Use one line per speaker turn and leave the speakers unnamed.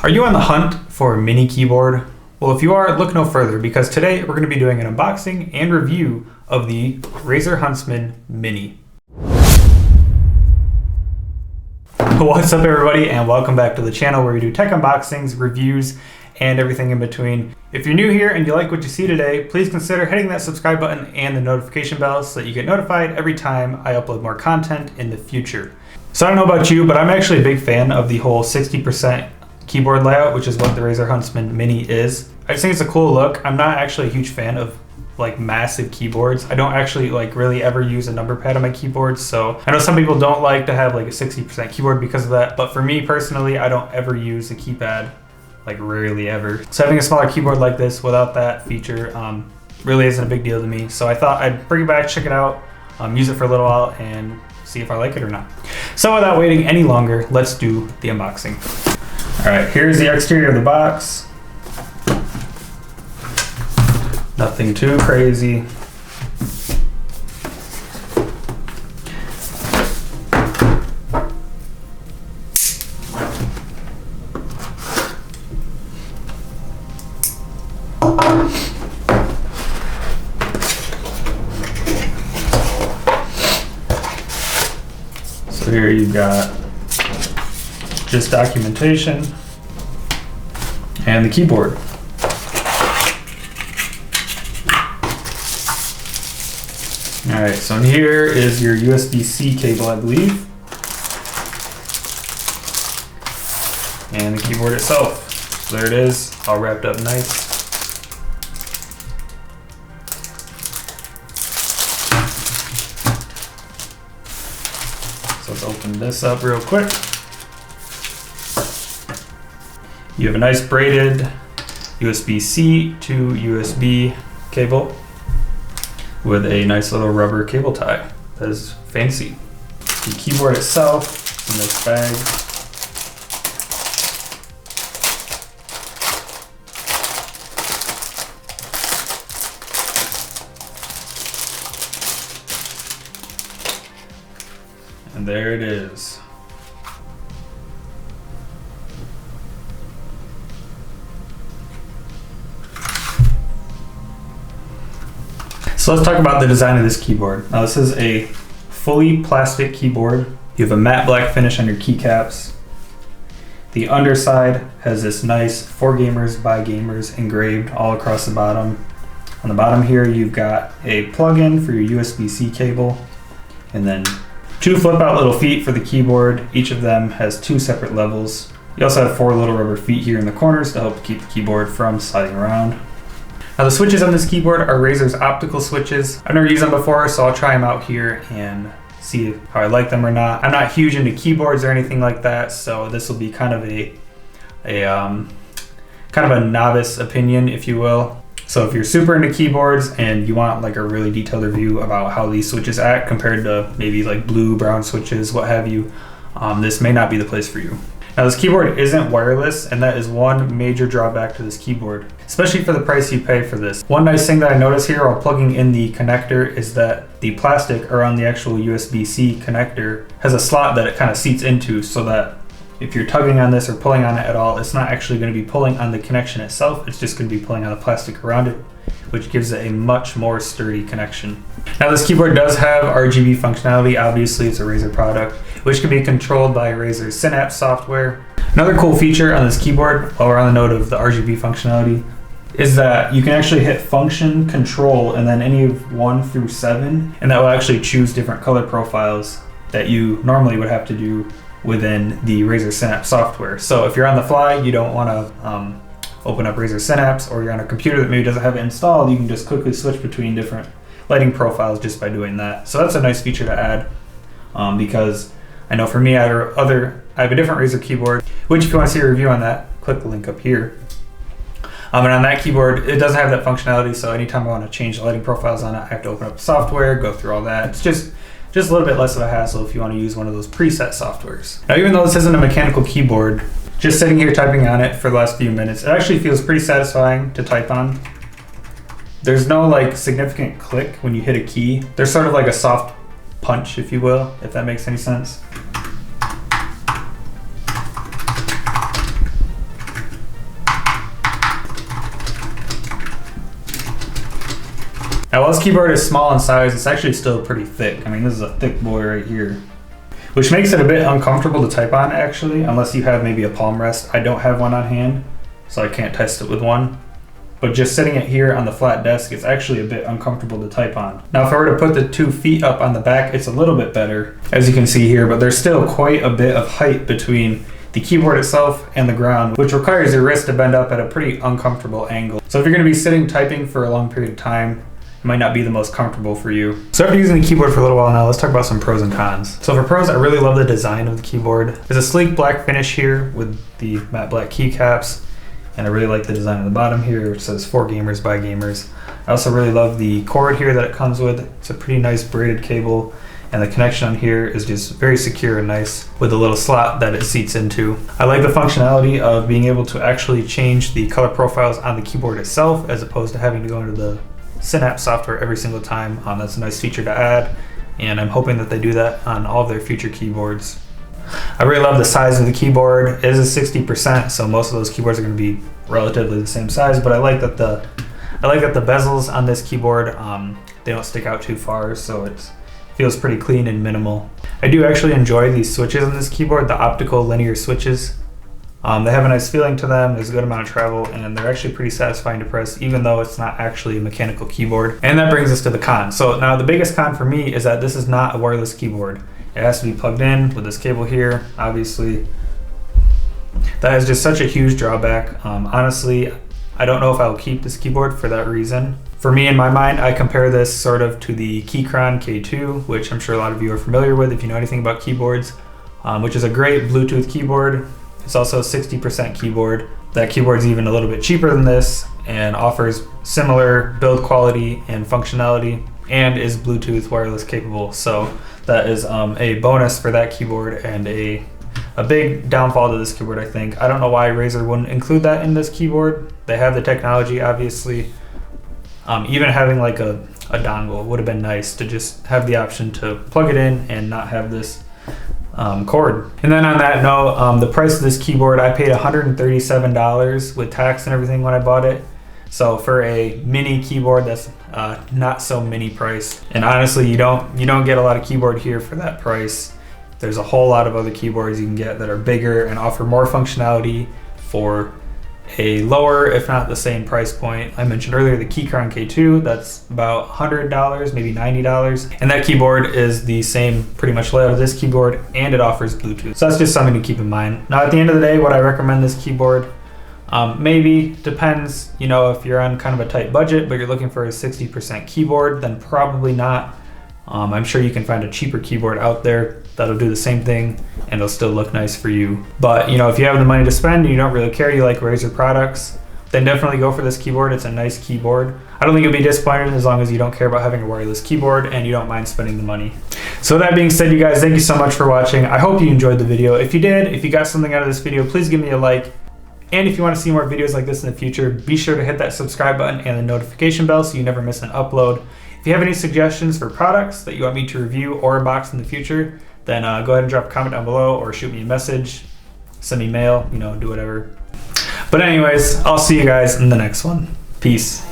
Are you on the hunt for a mini keyboard? Well, if you are, look no further, because today we're going to be doing an unboxing and review of the Razer Huntsman Mini. What's up everybody, and welcome back to the channel where we do tech unboxings, reviews, and everything in between. If you're new here and you like what you see today, please consider hitting that subscribe button and the notification bell so that you get notified every time I upload more content in the future. So I don't know about you, but I'm actually a big fan of the whole 60% keyboard layout, which is what the Razer Huntsman Mini is. I just think it's a cool look. I'm not actually a huge fan of like massive keyboards. I don't actually like really ever use a number pad on my keyboard, so I know some people don't like to have like a 60% keyboard because of that, but for me personally, I don't ever use a keypad, like rarely ever. So having a smaller keyboard like this without that feature really isn't a big deal to me. So I thought I'd bring it back, check it out, use it for a little while, and see if I like it or not. So without waiting any longer, let's do the unboxing. All right, here's the exterior of the box. Nothing too crazy. So here you've got just documentation and the keyboard. All right, so in here is your USB-C cable, I believe, and the keyboard itself. So there it is, all wrapped up nice. So let's open this up real quick. You have a nice braided USB-C to USB cable with a nice little rubber cable tie. That is fancy. The keyboard itself in this bag. And there it is. So let's talk about the design of this keyboard. Now this is a fully plastic keyboard. You have a matte black finish on your keycaps. The underside has this nice for gamers by gamers engraved all across the bottom. On the bottom here you've got a plug-in for your USB-C cable, and then two flip out little feet for the keyboard. Each of them has two separate levels. You also have four little rubber feet here in the corners to help keep the keyboard from sliding around. Now the switches on this keyboard are Razers Optical Switches. I've never used them before, so I'll try them out here and see how I like them or not. I'm not huge into keyboards or anything like that, so this will be kind of a novice opinion, if you will. So if you're super into keyboards and you want like a really detailed review about how these switches act compared to maybe like blue, brown switches, what have you, this may not be the place for you. Now this keyboard isn't wireless, and that is one major drawback to this keyboard, especially for the price you pay for this. One nice thing that I noticed here while plugging in the connector is that the plastic around the actual USB-C connector has a slot that it kind of seats into, so that if you're tugging on this or pulling on it at all, it's not actually going to be pulling on the connection itself, it's just going to be pulling on the plastic around it, which gives it a much more sturdy connection. Now this keyboard does have RGB functionality. Obviously it's a Razer product, which can be controlled by Razer's Synapse software. Another cool feature on this keyboard, while we're on the note of the RGB functionality, is that you can actually hit function, control, and then any of 1 through 7, and that will actually choose different color profiles that you normally would have to do within the Razer Synapse software. So if you're on the fly, you don't want to open up Razer Synapse, or you're on a computer that maybe doesn't have it installed, you can just quickly switch between different lighting profiles just by doing that. So that's a nice feature to add, because I know for me, I have a different Razer keyboard, which if you want to see a review on that, click the link up here. And on that keyboard, it doesn't have that functionality, so anytime I want to change the lighting profiles on it, I have to open up the software, go through all that. It's just a little bit less of a hassle if you want to use one of those preset softwares. Now, even though this isn't a mechanical keyboard, just sitting here typing on it for the last few minutes, it actually feels pretty satisfying to type on. There's no like significant click when you hit a key. There's sort of like a soft punch, if you will, if that makes any sense. Now while this keyboard is small in size, it's actually still pretty thick. I mean, this is a thick boy right here, which makes it a bit uncomfortable to type on actually, unless you have maybe a palm rest. I don't have one on hand, so I can't test it with one. But just sitting it here on the flat desk, it's actually a bit uncomfortable to type on. Now if I were to put the 2 feet up on the back, it's a little bit better, as you can see here, but there's still quite a bit of height between the keyboard itself and the ground, which requires your wrist to bend up at a pretty uncomfortable angle. So if you're gonna be sitting typing for a long period of time, it might not be the most comfortable for you. So after using the keyboard for a little while now, let's talk about some pros and cons. So for pros, I really love the design of the keyboard. There's a sleek black finish here with the matte black keycaps, and I really like the design on the bottom here, which says for gamers by gamers. I also really love the cord here that it comes with. It's a pretty nice braided cable, and the connection on here is just very secure and nice with the little slot that it seats into. I like the functionality of being able to actually change the color profiles on the keyboard itself, as opposed to having to go into the Synapse software every single time. That's a nice feature to add, and I'm hoping that they do that on all of their future keyboards. I really love the size of the keyboard. It is a 60%, so most of those keyboards are going to be relatively the same size, but I like that the bezels on this keyboard, they don't stick out too far, so it feels pretty clean and minimal. I do actually enjoy these switches on this keyboard, the optical linear switches. They have a nice feeling to them, there's a good amount of travel, and they're actually pretty satisfying to press, even though it's not actually a mechanical keyboard. And that brings us to the con. So now the biggest con for me is that this is not a wireless keyboard. It has to be plugged in with this cable here, obviously. That is just such a huge drawback. Honestly, I don't know if I'll keep this keyboard for that reason. For me, in my mind, I compare this sort of to the Keychron K2, which I'm sure a lot of you are familiar with if you know anything about keyboards, which is a great Bluetooth keyboard. It's also a 60% keyboard. That keyboard's even a little bit cheaper than this and offers similar build quality and functionality and is Bluetooth wireless capable. So that is a bonus for that keyboard and a big downfall to this keyboard, I think. I don't know why Razer wouldn't include that in this keyboard. They have the technology, obviously. Even having like a dongle would have been nice to just have the option to plug it in and not have this cord. And then on that note, the price of this keyboard, I paid $137 with tax and everything when I bought it. So for a mini keyboard, that's not so mini price. And honestly, you don't get a lot of keyboard here for that price. There's a whole lot of other keyboards you can get that are bigger and offer more functionality for a lower, if not the same price point. I mentioned earlier the Keychron K2, that's about $100, maybe $90. And that keyboard is the same pretty much layout of this keyboard, and it offers Bluetooth. So that's just something to keep in mind. Now at the end of the day, would I recommend this keyboard? Maybe, depends, if you're on kind of a tight budget, but you're looking for a 60% keyboard, then probably not. I'm sure you can find a cheaper keyboard out there that'll do the same thing and it'll still look nice for you. But if you have the money to spend and you don't really care, you like Razer products, then definitely go for this keyboard. It's a nice keyboard. I don't think you'll be disappointed as long as you don't care about having a wireless keyboard and you don't mind spending the money. So that being said, you guys, thank you so much for watching. I hope you enjoyed the video. If you did, if you got something out of this video, please give me a like. And if you want to see more videos like this in the future, be sure to hit that subscribe button and the notification bell so you never miss an upload. If you have any suggestions for products that you want me to review or unbox in the future, then go ahead and drop a comment down below or shoot me a message, send me mail, do whatever. But anyways, I'll see you guys in the next one. Peace.